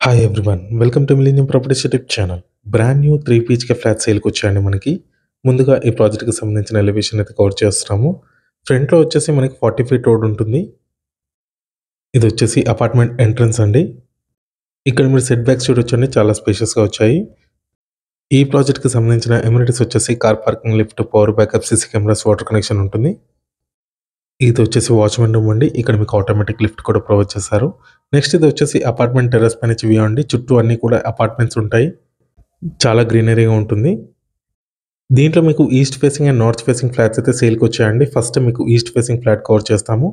Hi everyone. Welcome to millennium properties YouTube channel. Brand new 3 BHK flat సేల్‌కి వచ్చాయండి మనకి. ముందుగా ఈ ప్రాజెక్ట్‌కి సంబంధించిన ఎలివేషన్ అయితే కవర్ చేస్తున్నాము. ఫ్రంట్‌లో వచ్చేసి మనకి 40 ఫీట్ రోడ్ ఉంటుంది. ఇది వచ్చేసి అపార్ట్మెంట్ ఎంట్రన్స్ అండి. ఇక్కడ మీరు సెట్ బ్యాక్స్ చూడొచ్చండి, చాలా స్పేషియస్‌గా వచ్చాయి. ఈ ప్రాజెక్ట్‌కి సంబంధించిన అమ్యూనిటీస్ వచ్చేసి car parking, lift, power backup, CC cameras, water connection ఉంటుంది. ఇది వచ్చేసి వాచ్‌మెన్ రూమ్ అండి. ఇక్కడ మీకు ఆటోమేటిక్ లిఫ్ట్ కూడా ప్రొవైడ్ చేశారు. నెక్స్ట్ ఇది వచ్చేసి అపార్ట్మెంట్ టెర్రస్ పై నుంచి వ్యూ అండి. చుట్టూ అన్నీ కూడా అపార్ట్మెంట్స్ ఉంటాయి. చాలా గ్రీనరీగా ఉంటుంది. దీంట్లో మీకు east facing and north facing flats అయితే సేల్‌కి వచ్చాయండి. ఫస్ట్ మీకు ఈస్ట్ ఫేసింగ్ ఫ్లాట్ కవర్ చేస్తాము.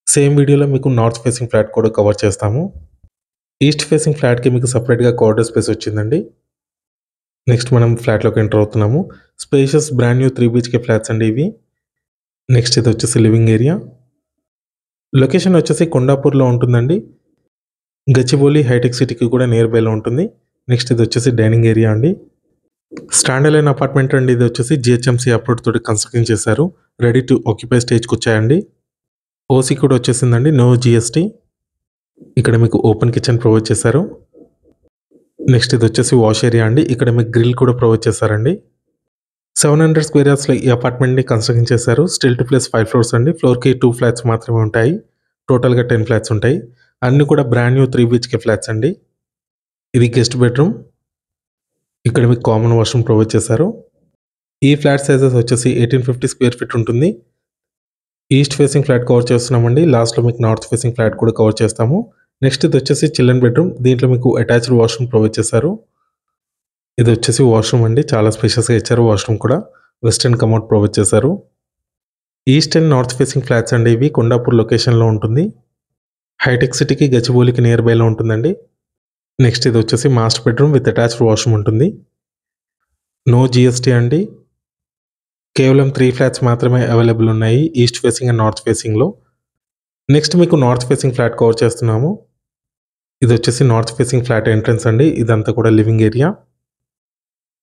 సేమ్ వీడియోలో మీకు నార్త్ ఫేసింగ్ ఫ్లాట్ కూడా కవర్ చేస్తాము. ఈస్ట్ ఫేసింగ్ ఫ్లాట్‌కి మీకు సెపరేట్‌గా కార్నర్ స్పేస్ వచ్చిందండి. నెక్స్ట్ మనం ఫ్లాట్‌లోకి ఎంటర్ అవుతున్నాము. Spacious brand new 3 BHK flats అండి ఇవి. నెక్స్ట్ ఇది వచ్చేసి లివింగ్ ఏరియా. లొకేషన్ వచ్చేసి కొండాపూర్‌లో ఉంటుందండి. గచ్చిబౌలి హైటెక్ సిటీకి కూడా నియర్ బైలో ఉంటుంది. నెక్స్ట్ ఇది వచ్చేసి డైనింగ్ ఏరియా అండి. స్టాండ్ అలోన్ అపార్ట్మెంట్ అండి. ఇది వచ్చేసి జిహెచ్ఎంసీ అప్రూవ్డ్ తోటి కన్స్ట్రక్షన్ చేశారు. రెడీ టు ఆక్యుపై స్టేజ్‌కి వచ్చాయండి. ఓసీ కూడా వచ్చేసిందండి. No GST. ఇక్కడ మీకు ఓపెన్ కిచెన్ ప్రొవైడ్ చేశారు. నెక్స్ట్ ఇది వచ్చేసి వాష్ ఏరియా అండి. ఇక్కడ మీకు గ్రిల్ కూడా ప్రొవైడ్ చేశారండి. 700 స్క్వేర్ యార్డ్స్‌లో ఈ అపార్ట్మెంట్‌ని కన్స్ట్రక్షన్ చేశారు. స్టిల్ టు ప్లస్ 5 ఫ్లోర్స్ అండి. ఫ్లోర్‌కి 2 ఫ్లాట్స్ మాత్రమే ఉంటాయి. టోటల్‌గా 10 ఫ్లాట్స్ ఉంటాయి. అన్నీ కూడా బ్రాండ్ న్యూ 3 బీహెచ్‌కే ఫ్లాట్స్ అండి. ఇది గెస్ట్ బెడ్రూమ్. ఇక్కడ మీకు కామన్ వాష్రూమ్ ప్రొవైడ్ చేశారు. ఈ ఫ్లాట్ సైజెస్ వచ్చేసి 1850 స్క్వేర్ ఫీట్ ఉంటుంది. ఈస్ట్ ఫేసింగ్ ఫ్లాట్ కవర్ చేస్తున్నామండి. లాస్ట్‌లో మీకు నార్త్ ఫేసింగ్ ఫ్లాట్ కూడా కవర్ చేస్తాము. నెక్స్ట్ ఇది వచ్చేసి చిల్డ్రన్ బెడ్రూమ్. దీంట్లో మీకు అటాచ్డ్ వాష్రూమ్ ప్రొవైడ్ చేశారు. ఇది వచ్చేసి వాష్రూమ్ అండి. చాలా స్పేషియస్‌గా ఇచ్చారు వాష్రూమ్ కూడా. వెస్టర్న్ కమోడ్ ప్రొవైడ్ చేశారు. East and north facing flats అండి ఇవి. కొండాపూర్ లొకేషన్‌లో ఉంటుంది. హైటెక్ సిటీకి గచ్చిబౌలికి నియర్ బైలో ఉంటుందండి. నెక్స్ట్ ఇది వచ్చేసి master bedroom with attached washroom ఉంటుంది. నో జీఎస్టీ అండి. కేవలం 3 ఫ్లాట్స్ మాత్రమే అవైలబుల్ ఉన్నాయి ఈస్ట్ ఫేసింగ్ అండ్ నార్త్ ఫేసింగ్‌లో. నెక్స్ట్ మీకు నార్త్ ఫేసింగ్ ఫ్లాట్ కవర్ చేస్తున్నాము. ఇది వచ్చేసి నార్త్ ఫేసింగ్ ఫ్లాట్ ఎంట్రన్స్ అండి. ఇదంతా కూడా లివింగ్ ఏరియా.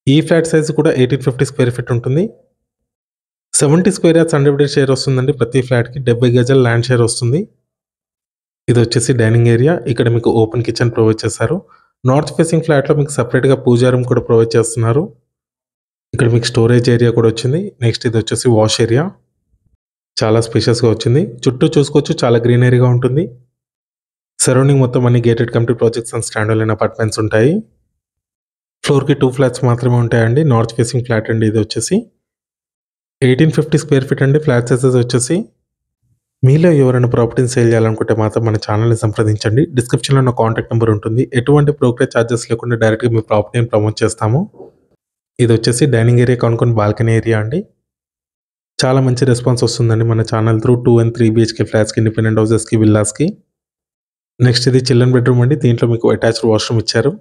ఈ ఫ్లాట్ సైజ్ కూడా 1850 స్క్వేర్ ఫీట్ ఉంటుంది. 70 స్క్వేర్ యార్డ్స్ అన్‌డివైడెడ్ షేర్ వస్తుందండి. ప్రతి ఫ్లాట్‌కి 70 గజాల ల్యాండ్ షేర్ వస్తుంది. ఇది వచ్చేసి డైనింగ్ ఏరియా. ఇక్కడ మీకు ఓపెన్ కిచెన్ ప్రొవైడ్ చేశారు. నార్త్ ఫేసింగ్ ఫ్లాట్‌లో మీకు సెపరేట్‌గా పూజా రూమ్ కూడా ప్రొవైడ్ చేస్తున్నారు. ఇక్కడ మీకు స్టోరేజ్ ఏరియా కూడా వచ్చింది. నెక్స్ట్ ఇది వచ్చేసి వాష్ ఏరియా. చాలా స్పేషియస్‌గా వచ్చింది. చుట్టూ చూసుకోవచ్చు, చాలా గ్రీనరీగా ఉంటుంది. సరౌండింగ్ మొత్తం అన్ని gated community projects and stand alone apartments ఉంటాయి. ఫ్లోర్‌కి 2 ఫ్లాట్స్ మాత్రమే ఉంటాయండి. నార్త్ ఫేసింగ్ ఫ్లాట్ అండి ఇది వచ్చేసి. 1850 స్క్వేర్ ఫీట్ అండి ఫ్లాట్ సైజెస్ వచ్చేసి. మీలో ఎవరైనా ప్రాపర్టీని సేల్ చేయాలనుకుంటే మాత్రం మన ఛానల్‌ని సంప్రదించండి. డిస్క్రిప్షన్‌లో నా కాంటాక్ట్ నంబర్ ఉంటుంది. ఎటువంటి బ్రోకరేజ్ చార్జెస్ లేకుండా డైరెక్ట్‌గా మీ ప్రాపర్టీని ప్రమోట్ చేస్తాము. ఇది వచ్చేసి డైనింగ్ ఏరియా కానుకొని బాల్కనీ ఏరియా అండి. చాలా మంచి రెస్పాన్స్ వస్తుందండి మన ఛానల్ త్రూ 2 అండ్ 3 బీహెచ్‌కే ఫ్లాట్స్‌కి, ఇండిపెండెంట్ హౌసెస్‌కి, విల్లాస్‌కి. నెక్స్ట్ ఇది చిల్డ్రన్ బెడ్రూమ్ అండి. దీంట్లో మీకు అటాచ్డ్ వాష్రూమ్ ఇచ్చారు.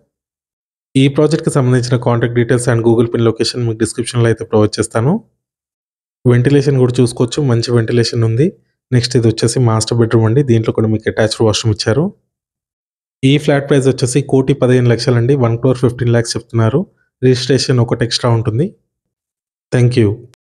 ఈ ప్రాజెక్ట్‌కి సంబంధించిన contact details and Google pin location మీకు డిస్క్రిప్షన్‌లో అయితే ప్రొవైడ్ చేస్తాను. వెంటిలేషన్ కూడా చూసుకోవచ్చు. మంచి వెంటిలేషన్ ఉంది. నెక్స్ట్ ఇది వచ్చేసి మాస్టర్ బెడ్రూమ్ అండి. దీంట్లో కూడా మీకు అటాచ్డ్ వాష్రూమ్ ఇచ్చారు. ఈ ఫ్లాట్ ప్రైస్ వచ్చేసి 1,15,00,000 అండి. 1,15,00,000 చెప్తున్నారు. రిజిస్ట్రేషన్ ఒకటి ఎక్స్ట్రా ఉంటుంది. Thank you.